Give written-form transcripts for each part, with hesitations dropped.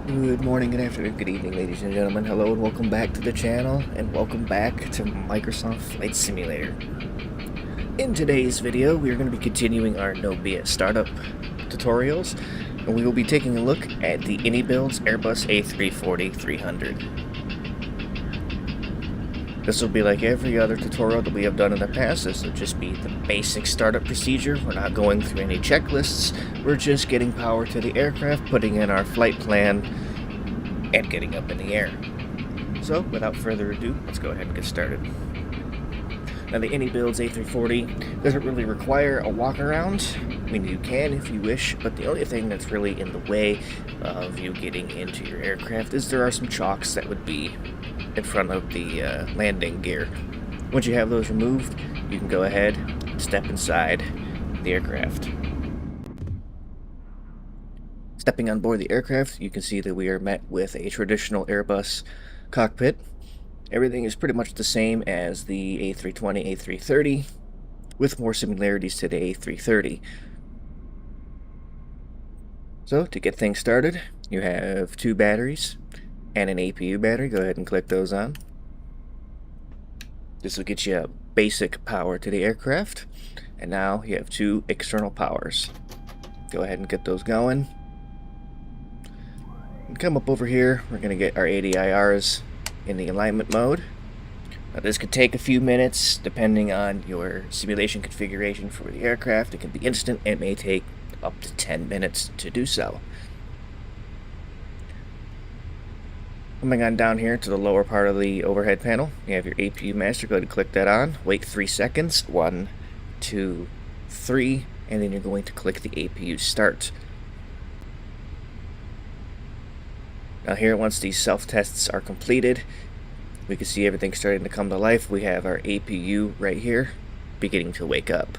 Good morning, good afternoon, good evening, ladies and gentlemen. Hello and welcome back to the channel, and welcome back to Microsoft Flight Simulator. In today's video, we are going to be continuing our No BS startup tutorials, and we will be taking a look at the IniBuilds Airbus A340-300. This will be like every other tutorial that we have done in the past. This will just be the basic startup procedure. We're not going through any checklists. We're just getting power to the aircraft, putting in our flight plan, and getting up in the air. So, without further ado, let's go ahead and get started. Now, the IniBuilds A340 doesn't really require a walk around. I mean, you can if you wish, but the only thing that's really in the way of you getting into your aircraft is there are some chocks that would be in front of the landing gear. Once you have those removed, you can go ahead and step inside the aircraft. Stepping on board the aircraft, you can see that we are met with a traditional Airbus cockpit. Everything is pretty much the same as the A320, A330, with more similarities to the A330. So, to get things started, you have two batteries and an APU battery. Go ahead and click those on. This will get you basic power to the aircraft. And now you have two external powers. Go ahead and get those going. And come up over here, we're going to get our ADIRs in the alignment mode. Now this could take a few minutes depending on your simulation configuration for the aircraft. It can be instant. It may take up to 10 minutes to do so. Coming on down here to the lower part of the overhead panel, you have your APU master. Go ahead and click that on. Wait 3 seconds. 1, 2, 3, and then you're going to click the APU start. Now here, once these self-tests are completed, we can see everything starting to come to life. We have our APU right here beginning to wake up.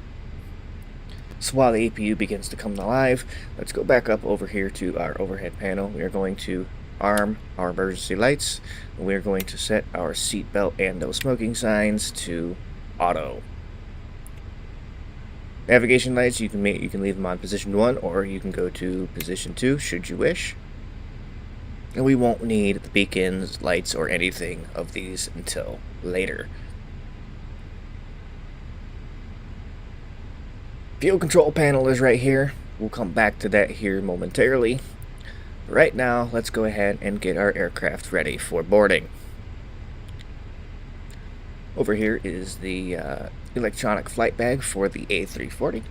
So while the APU begins to come to life, let's go back up over here to our overhead panel. We are going to arm our emergency lights. We're going to set our seat belt and no smoking signs to auto. Navigation lights, you can leave them on position 1, or you can go to position 2 should you wish. And we won't need the beacons, lights, or anything of these until later. Fuel control panel is right here. We'll come back to that here momentarily. Right now, let's go ahead and get our aircraft ready for boarding. Over here is the electronic flight bag for the A340.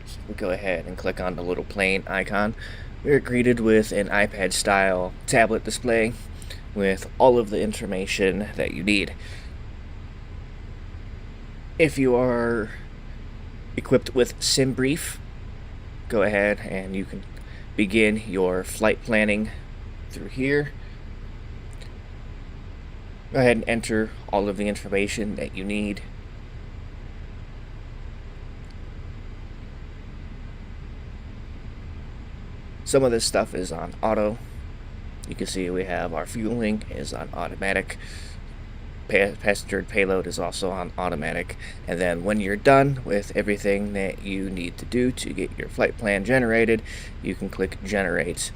So we'll go ahead and click on the little plane icon. We're greeted with an iPad-style tablet display with all of the information that you need. If you are equipped with SimBrief, go ahead and you can begin your flight planning through here. Go ahead and enter all of the information that you need. Some of this stuff is on auto. You can see we have our fueling is on automatic. Passenger payload is also on automatic. And then when you're done with everything that you need to do to get your flight plan generated, you can click generate.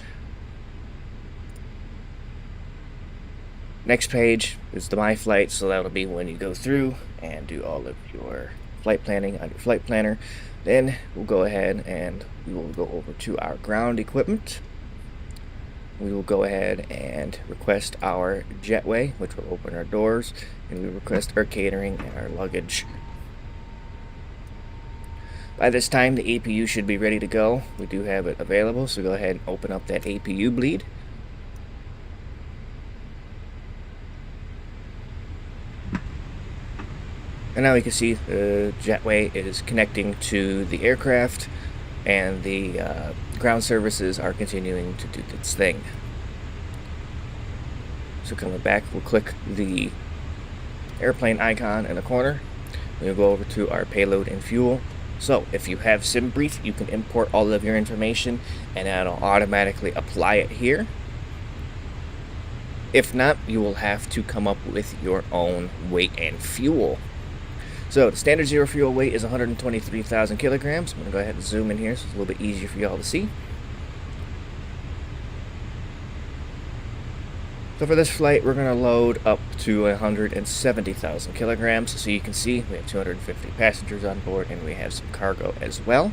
Next page is the My Flight, so that'll be when you go through and do all of your flight planning on your flight planner. Then we'll go ahead and we will go over to our ground equipment. We will go ahead and request our jetway, which will open our doors, and we request our catering and our luggage. By this time, the APU should be ready to go. We do have it available, so go ahead and open up that APU bleed. And now we can see the jetway is connecting to the aircraft, and the ground services are continuing to do its thing. So coming back, we'll click the airplane icon in the corner. We'll go over to our payload and fuel. So if you have SimBrief, you can import all of your information and that'll automatically apply it here. If not, you will have to come up with your own weight and fuel. So the standard zero fuel weight is 123,000 kilograms. I'm going to go ahead and zoom in here so it's a little bit easier for y'all to see. So for this flight, we're going to load up to 170,000 kilograms. So you can see we have 250 passengers on board, and we have some cargo as well.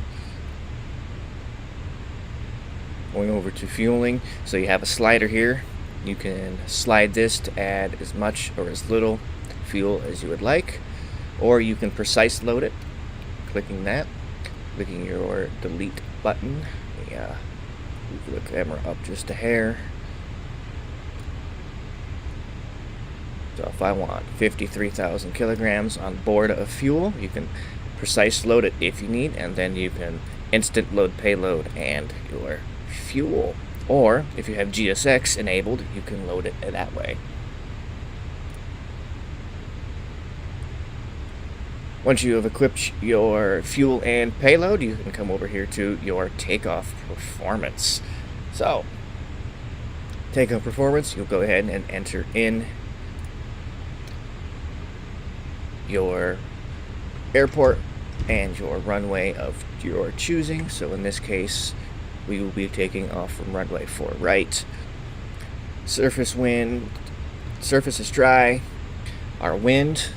Going over to fueling, so you have a slider here. You can slide this to add as much or as little fuel as you would like, or you can precise load it, clicking that, clicking your delete button. Move the camera up just a hair. So if I want 53,000 kilograms on board of fuel, you can precise load it if you need, and then you can instant load payload and your fuel. Or if you have GSX enabled, you can load it that way. Once you have equipped your fuel and payload, you can come over here to your takeoff performance. So, takeoff performance, you'll go ahead and enter in your airport and your runway of your choosing. So in this case, we will be taking off from runway 4 right. Surface wind, surface is dry. Our wind,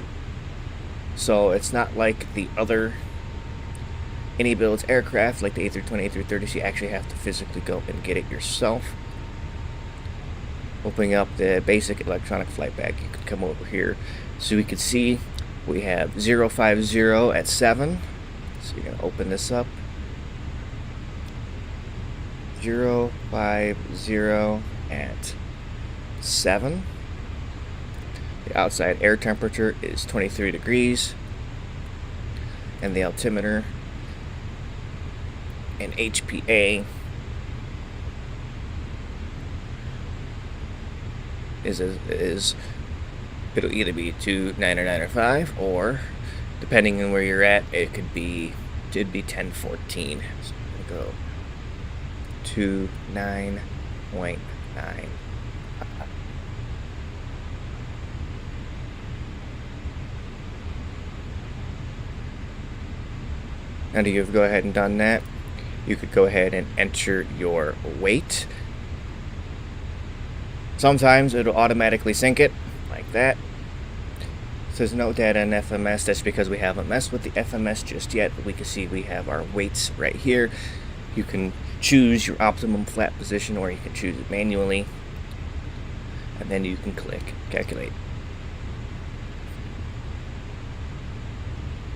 so it's not like the other IniBuilds aircraft like the A320, A330, so you actually have to physically go and get it yourself. Opening up the basic electronic flight bag, you can come over here so we can see we have 050 at 7. So you're going to open this up. 050 at 7. The outside air temperature is 23 degrees. And the altimeter and HPA is it'll either be 29 or 9 or 5, or depending on where you're at, it could be 1014. So I'm gonna go to 9.9. Now that you've go ahead and done that, you could go ahead and enter your weight. Sometimes it'll automatically sync it like that. It says no data in FMS. That's because we haven't messed with the FMS just yet, but we can see we have our weights right here. You can choose your optimum flat position, or you can choose it manually, and then you can click calculate.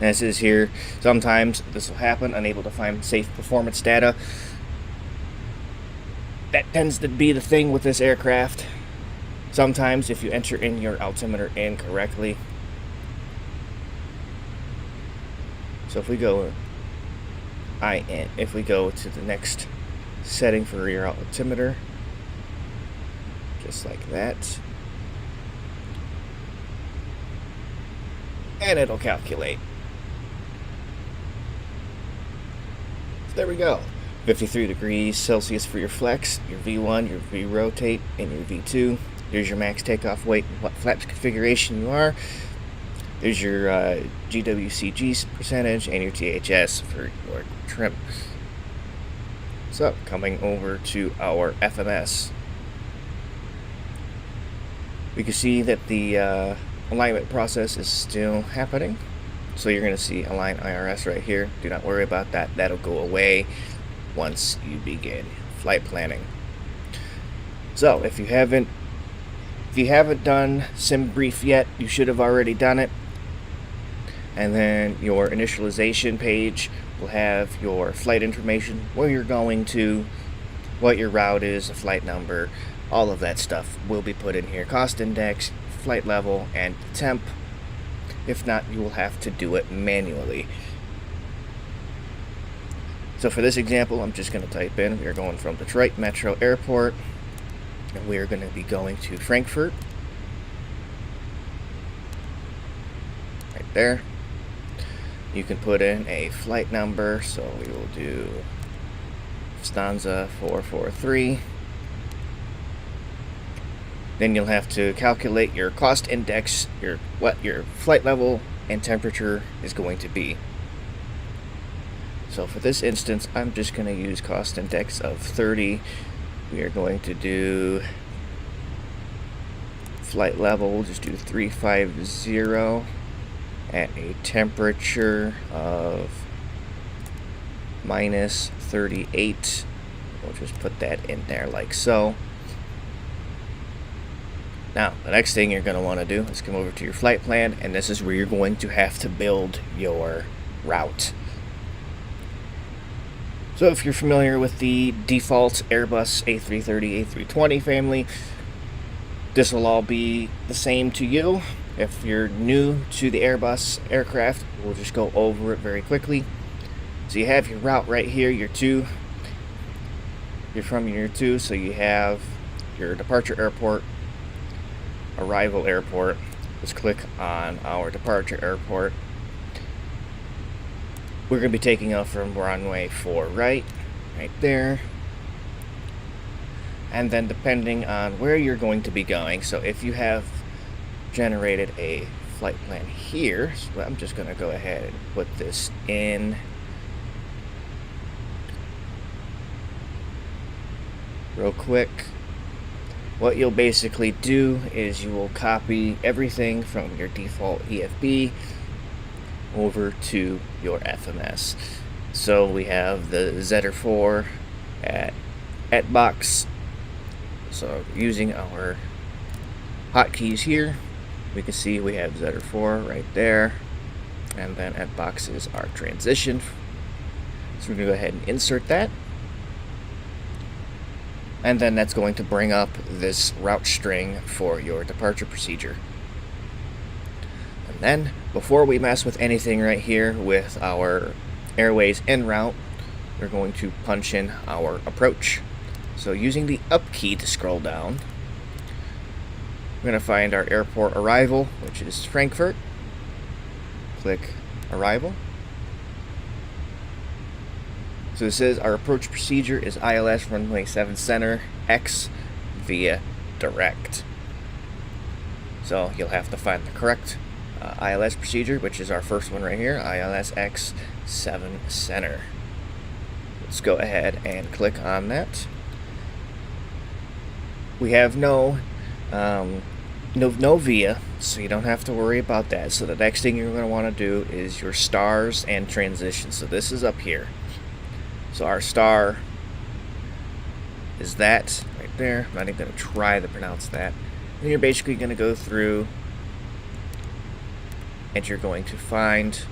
And this is here. Sometimes this will happen, unable to find safe performance data. That tends to be the thing with this aircraft. Sometimes if you enter in your altimeter incorrectly. So if we go to the next setting for your altimeter, just like that, and it'll calculate. So there we go. 53 degrees Celsius for your flex, your V1, your V rotate, and your V2. There's your max takeoff weight and what flaps configuration you are. There's your GWCG percentage and your THS for your trim. So, coming over to our FMS, we can see that the alignment process is still happening. So you're going to see Align IRS right here. Do not worry about that. That'll go away once you begin flight planning. So if you haven't done sim brief yet, you should have already done it. And then your initialization page will have your flight information, where you're going to, what your route is, the flight number, all of that stuff will be put in here. Cost index, flight level, and temp. If not, you will have to do it manually. So for this example, I'm just going to type in, we are going from Detroit Metro Airport, and we are going to be going to Frankfurt. Right there. You can put in a flight number, so we will do Stanza 443. Then you'll have to calculate your cost index, what your flight level and temperature is going to be. So for this instance, I'm just going to use cost index of 30. We are going to do flight level, we'll just do 350 at a temperature of minus 38. We'll just put that in there like so. Now, the next thing you're going to want to do is come over to your flight plan, and this is where you're going to have to build your route. So if you're familiar with the default Airbus A330, A320 family, this will all be the same to you. If you're new to the Airbus aircraft, we'll just go over it very quickly. So you have your route right here, year 2. You're from year 2, so you have your departure airport, arrival airport. Let's click on our departure airport. We're going to be taking off from runway 4 right there. And then depending on where you're going to be going, so if you have generated a flight plan here, so I'm just going to go ahead and put this in. Real quick. What you'll basically do is you will copy everything from your default EFB over to your FMS. So we have the ZR4 at box. So using our hotkeys here, we can see we have ZR4 right there, and then at box is our transition. So we're going to go ahead and insert that. And then that's going to bring up this route string for your departure procedure. And then, before we mess with anything right here with our airways en route, we're going to punch in our approach. So using the up key to scroll down, we're going to find our airport arrival, which is Frankfurt. Click arrival. So this is our approach procedure is ILS runway 7 center X via direct. So you'll have to find the correct ILS procedure, which is our first one right here, ILS X 7 center. Let's go ahead and click on that. We have no via, so you don't have to worry about that. So the next thing you're going to want to do is your stars and transitions. So this is up here. So our star is that right there. I'm not even going to try to pronounce that. And you're basically going to go through and you're going to find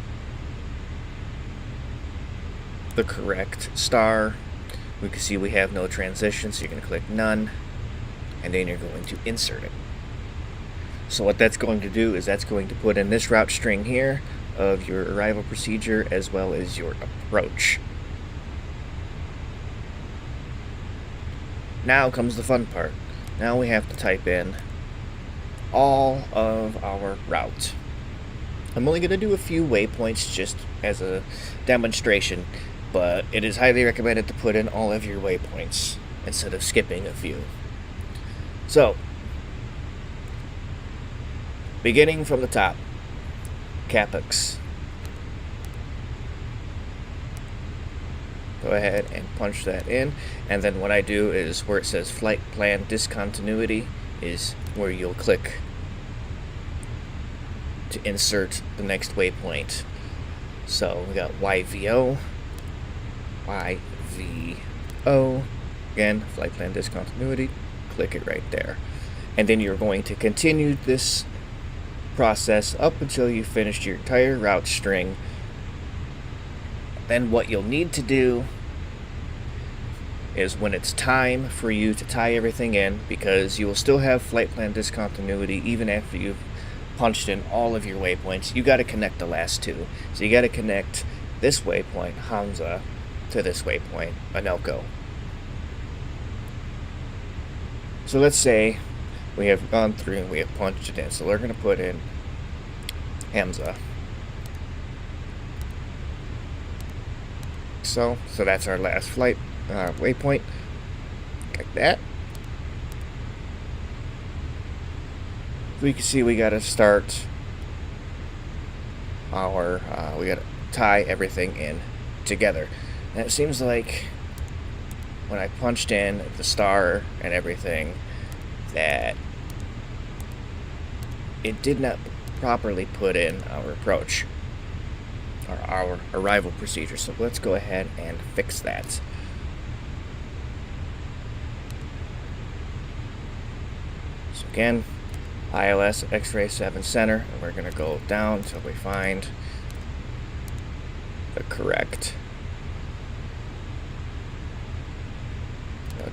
the correct star. We can see we have no transition, so you're going to click none, and then you're going to insert it. So what that's going to do is that's going to put in this route string here of your arrival procedure as well as your approach. Now comes the fun part. Now we have to type in all of our route. I'm only going to do a few waypoints just as a demonstration, but it is highly recommended to put in all of your waypoints instead of skipping a few. So, beginning from the top, CAPEX. Go ahead and punch that in, and then what I do is where it says flight plan discontinuity is where you'll click to insert the next waypoint. So we got YVO, again, flight plan discontinuity, click it right there. And then you're going to continue this process up until you finished your entire route string. Then what you'll need to do is when it's time for you to tie everything in, because you will still have flight plan discontinuity even after you've punched in all of your waypoints, you got to connect the last two. So you got to connect this waypoint, Hamza, to this waypoint, Anelko. So let's say we have gone through and we have punched it in. So we're going to put in Hamza. So that's our last flight waypoint, like that. We can see we got to start our, we got to tie everything in together. And it seems like when I punched in the star and everything, that it did not properly put in our approach, or our arrival procedure. So let's go ahead and fix that. So again, ILS X-ray 7 center, and we're going to go down until we find the correct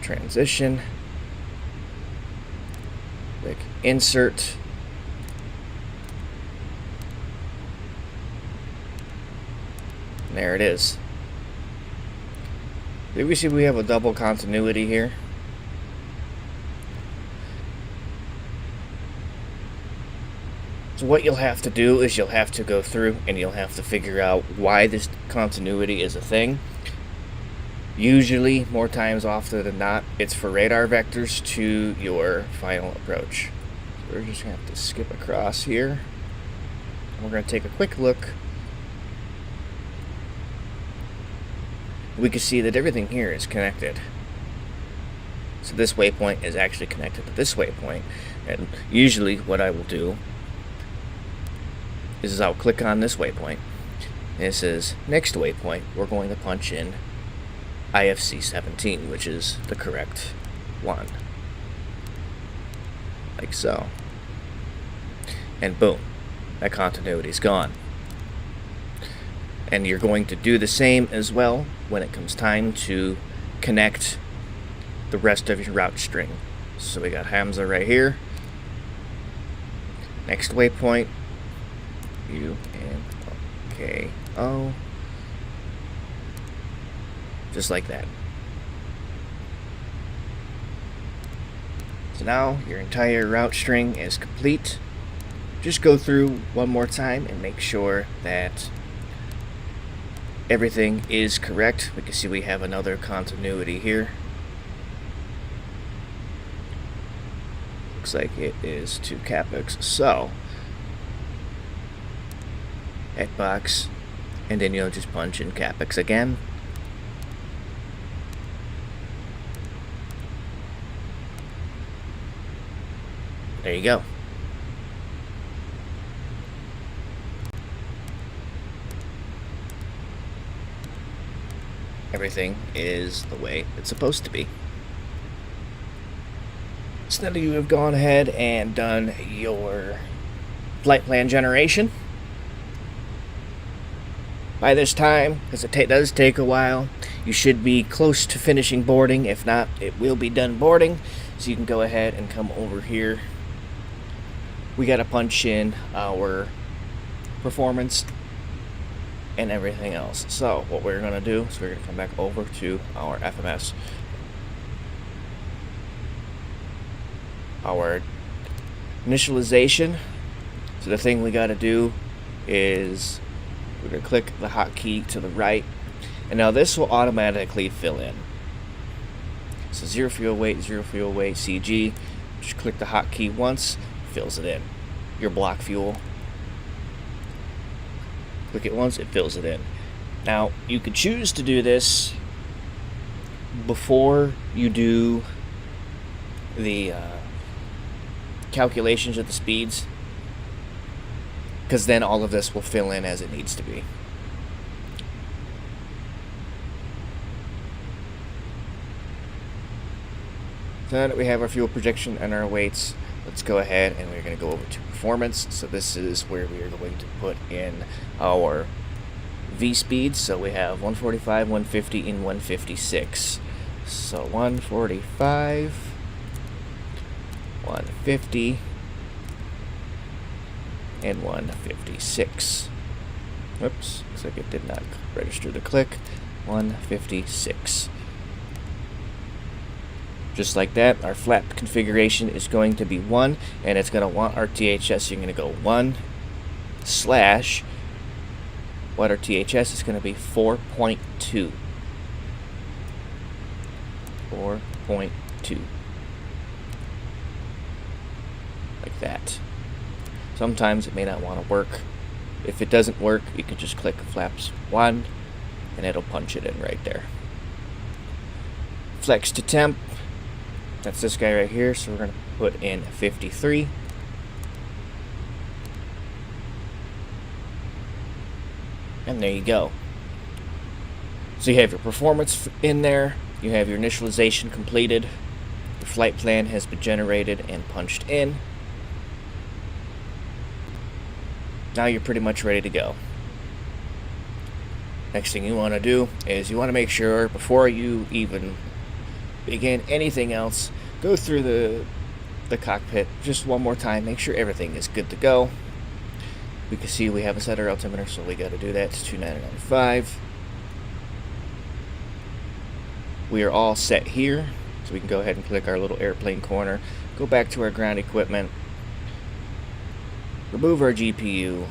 transition. Click insert. And there it is. Did we see we have a double continuity here? So what you'll have to do is you'll have to go through and you'll have to figure out why this continuity is a thing. Usually, more times often than not, it's for radar vectors to your final approach. So we're just going to have to skip across here. We're going to take a quick look. We can see that everything here is connected. So this waypoint is actually connected to this waypoint. And usually what I will do is I'll click on this waypoint. And it says next waypoint, we're going to punch in IFC 17, which is the correct one. Like so. And boom, that continuity is gone. And you're going to do the same as well when it comes time to connect the rest of your route string. So we got Hamza right here. Next waypoint, UNKO. Just like that. So now your entire route string is complete. Just go through one more time and make sure that everything is correct. We can see we have another continuity here. Looks like it is to CapEx. So, Xbox, and then you'll just punch in CapEx again. There you go. Everything is the way it's supposed to be. So now that you have gone ahead and done your flight plan generation, by this time, because it does take a while, you should be close to finishing boarding. If not, it will be done boarding. So you can go ahead and come over here. We got to punch in our performance and everything else. So what we're going to do is we're going to come back over to our FMS. Our initialization. So the thing we got to do is we're going to click the hotkey to the right. And now this will automatically fill in. So 0 fuel weight, CG. Just click the hotkey once, fills it in. Your block fuel. Click it once, it fills it in. Now, you could choose to do this before you do the calculations of the speeds, because then all of this will fill in as it needs to be. So now that we have our fuel projection and our weights, let's go ahead and we're going to go over to performance. So this is where we are going to put in our V speeds. So we have 145, 150, and 156. So 145, 150, and 156. Whoops, looks like it did not register the click. 156. Just like that, our flap configuration is going to be 1, and it's going to want our THS. You're going to go 1 slash what our THS is going to be 4.2. 4.2. Like that. Sometimes it may not want to work. If it doesn't work, you can just click flaps 1, and it'll punch it in right there. Flex to temp. That's this guy right here, so we're going to put in 53. And there you go. So you have your performance in there, you have your initialization completed, your flight plan has been generated and punched in. Now you're pretty much ready to go. Next thing you want to do is you want to make sure before you even begin anything else, go through the cockpit just one more time, make sure everything is good to go. We can see we haven't set our altimeter, so we got to do that to 2995. We are all set here, so we can go ahead and click our little airplane corner, go back to our ground equipment, remove our GPU.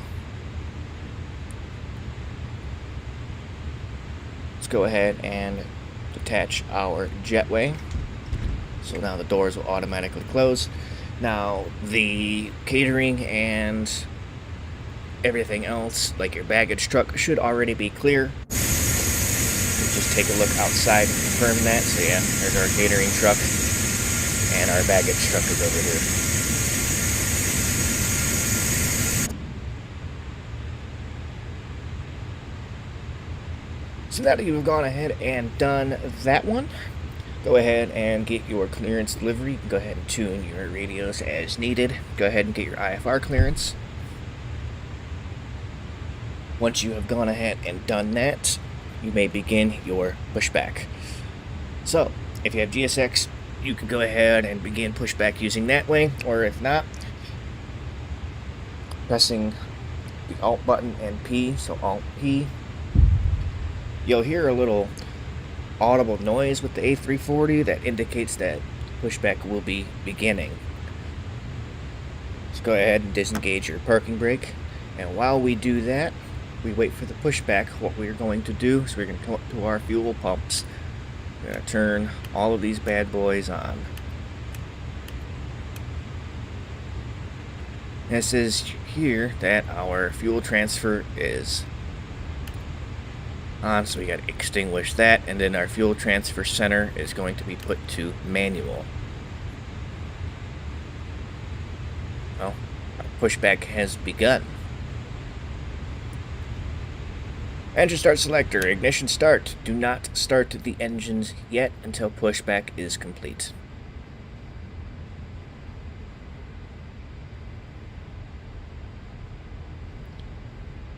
Let's go ahead and detach our jetway. So now the doors will automatically close. Now the catering and everything else, like your baggage truck, should already be clear. Just take a look outside and confirm that. So yeah, there's our catering truck, and our baggage truck is over here. So now that you've gone ahead and done that one, go ahead and get your clearance delivery. You can go ahead and tune your radios as needed. Go ahead and get your IFR clearance. Once you have gone ahead and done that, you may begin your pushback. So, if you have GSX, you can go ahead and begin pushback using that way, or if not, pressing the Alt button and P, so Alt P, you'll hear a little audible noise with the A340 that indicates that pushback will be beginning. So go ahead and disengage your parking brake, and while we do that, we wait for the pushback. What we're going to do is we're going to come up to our fuel pumps. We're going to turn all of these bad boys on. It says here that our fuel transfer is on, so we got to extinguish that, and then our fuel transfer center is going to be put to manual. Well, our pushback has begun. Engine start selector, ignition start. Do not start the engines yet until pushback is complete.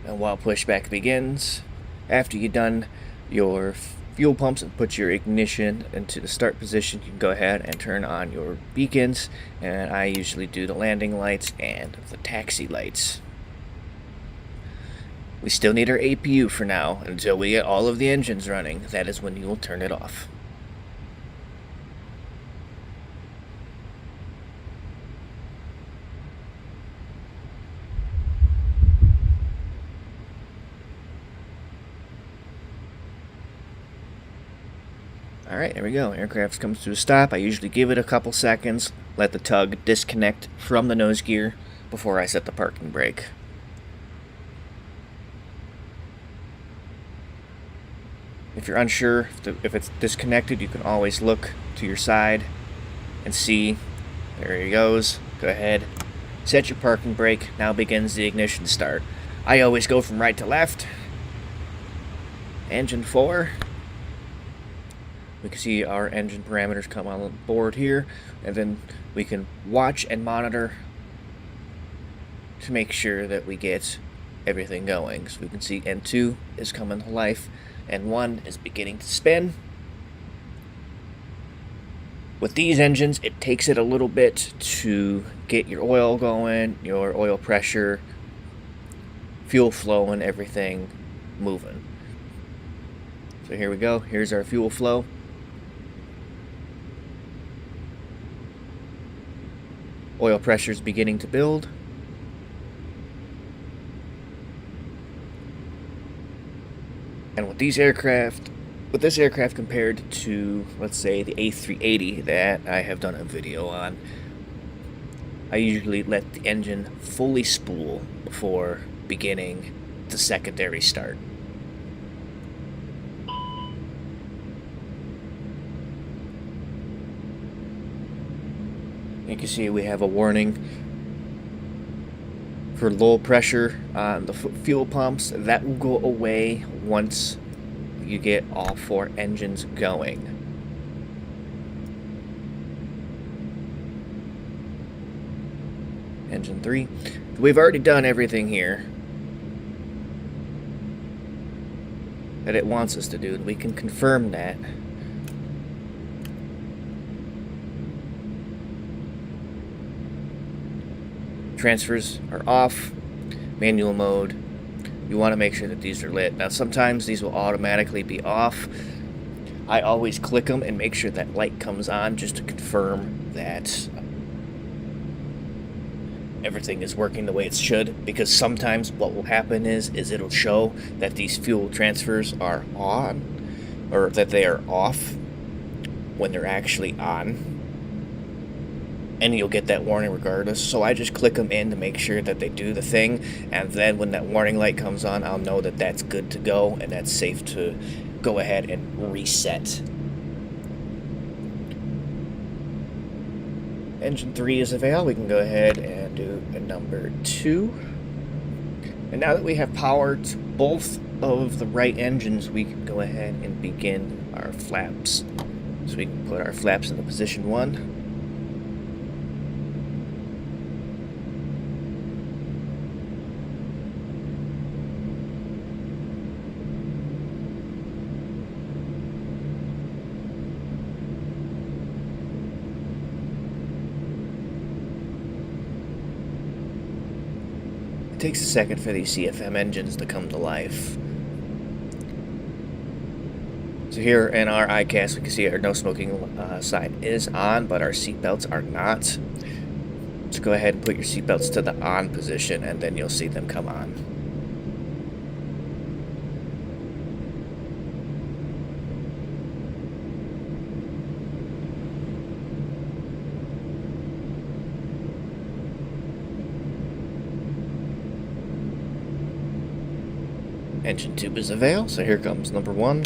And while pushback begins, after you've done your fuel pumps and put your ignition into the start position, you can go ahead and turn on your beacons, and I usually do the landing lights and the taxi lights. We still need our APU for now until we get all of the engines running. That is when you will turn it off. Alright, there we go. Aircraft comes to a stop. I usually give it a couple seconds, let the tug disconnect from the nose gear before I set the parking brake. If you're unsure if it's disconnected, you can always look to your side and see. There he goes. Go ahead, set your parking brake. Now begins the ignition start. I always go from right to left. Engine 4. We can see our engine parameters come on board here, and then we can watch and monitor to make sure that we get everything going. So we can see N2 is coming to life, N1 is beginning to spin. With these engines, it takes it a little bit to get your oil going, your oil pressure, fuel flow, and everything moving. So here we go. Here's our fuel flow. Oil pressure is beginning to build. And with this aircraft compared to, let's say, the A380 that I have done a video on, I usually let the engine fully spool before beginning the secondary start. You can see we have a warning for low pressure on the fuel pumps. That will go away once you get all 4 engines going. Engine 3. We've already done everything here that it wants us to do, and we can confirm that. Transfers are off. Manual mode. You want to make sure that these are lit. Now sometimes these will automatically be off. I always click them and make sure that light comes on just to confirm that everything is working the way it should, because sometimes what will happen is it'll show that these fuel transfers are on, or that they are off when they're actually on, and you'll get that warning regardless. So I just click them in to make sure that they do the thing, and then when that warning light comes on, I'll know that that's good to go and that's safe to go ahead and reset. Engine 3 is available. We can go ahead and do a number 2. And now that we have power to both of the right engines, we can go ahead and begin our flaps. So we can put our flaps into position 1. It takes a second for these CFM engines to come to life. So here in our iCast, we can see our no smoking sign is on, but our seatbelts are not. So go ahead and put your seatbelts to the on position, and then you'll see them come on. Engine tube is available, so here comes number 1.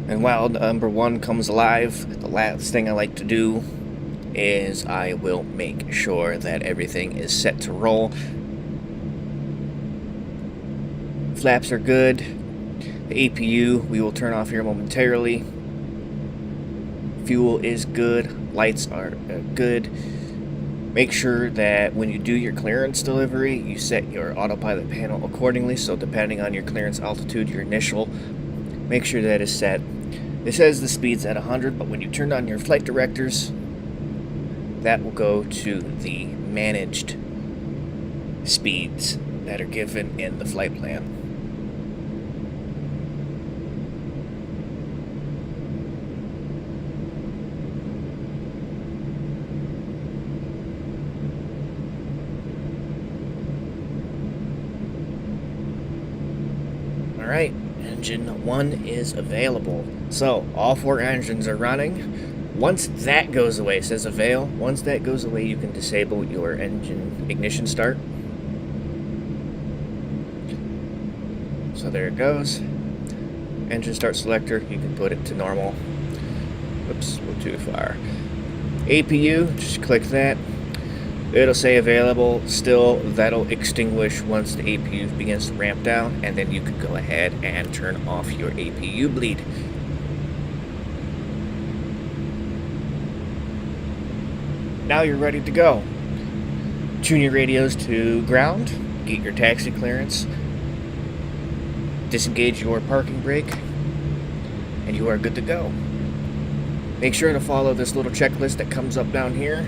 And while number 1 comes alive, the last thing I like to do is I will make sure that everything is set to roll. Flaps are good. The APU we will turn off here momentarily. Fuel is good. Lights are good. Make sure that when you do your clearance delivery, you set your autopilot panel accordingly. So depending on your clearance altitude, your initial, make sure that is set. It says the speed's at 100, but when you turn on your flight directors, that will go to the managed speeds that are given in the flight plan. Alright, engine 1 is available. So, all 4 engines are running. Once that goes away, it says avail. Once that goes away, you can disable your engine ignition start. So there it goes. Engine start selector, you can put it to normal. Oops, we're too far. APU, just click that. It'll say available. Still, that'll extinguish once the APU begins to ramp down, and then you can go ahead and turn off your APU bleed. Now you're ready to go. Tune your radios to ground, get your taxi clearance, disengage your parking brake, and you are good to go. Make sure to follow this little checklist that comes up down here.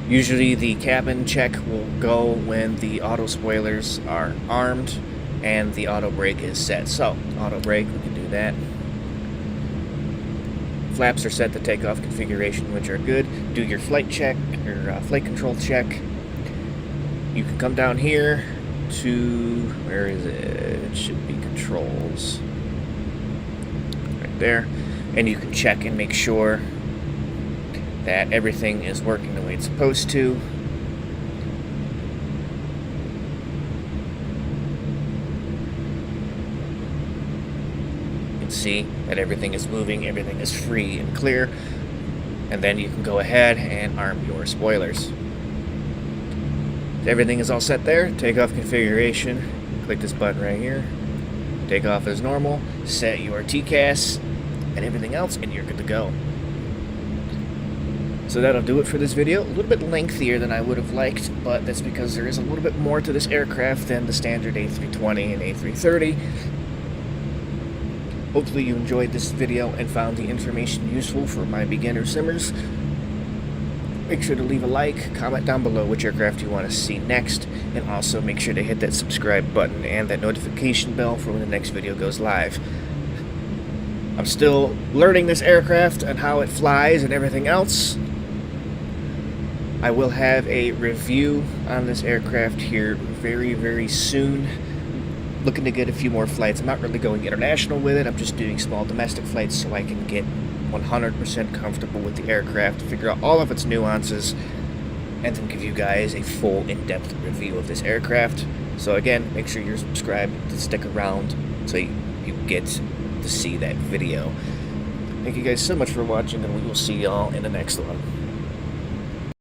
Usually the cabin check will go when the auto spoilers are armed and the auto brake is set. So, auto brake, we can do that. Flaps are set to takeoff configuration, which are good. Do your flight check, your flight control check. You can come down here to, where is it? It should be controls. Right there. And you can check and make sure that everything is working the way it's supposed to. see that everything is moving, everything is free and clear, and then you can go ahead and arm your spoilers. If everything is all set there, takeoff configuration, click this button right here, take off as normal, set your TCAS and everything else, and you're good to go. So that'll do it for this video. A little bit lengthier than I would have liked, but that's because there is a little bit more to this aircraft than the standard A320 and A330. Hopefully you enjoyed this video and found the information useful for my beginner simmers. Make sure to leave a like, comment down below which aircraft you want to see next, and also make sure to hit that subscribe button and that notification bell for when the next video goes live. I'm still learning this aircraft and how it flies and everything else. I will have a review on this aircraft here very, very soon. Looking to get a few more flights. I'm not really going international with it. I'm just doing small domestic flights so I can get 100% comfortable with the aircraft, figure out all of its nuances, and then give you guys a full in-depth review of this aircraft. So again, make sure you're subscribed to stick around so you get to see that video. Thank you guys so much for watching, and we will see y'all in the next one.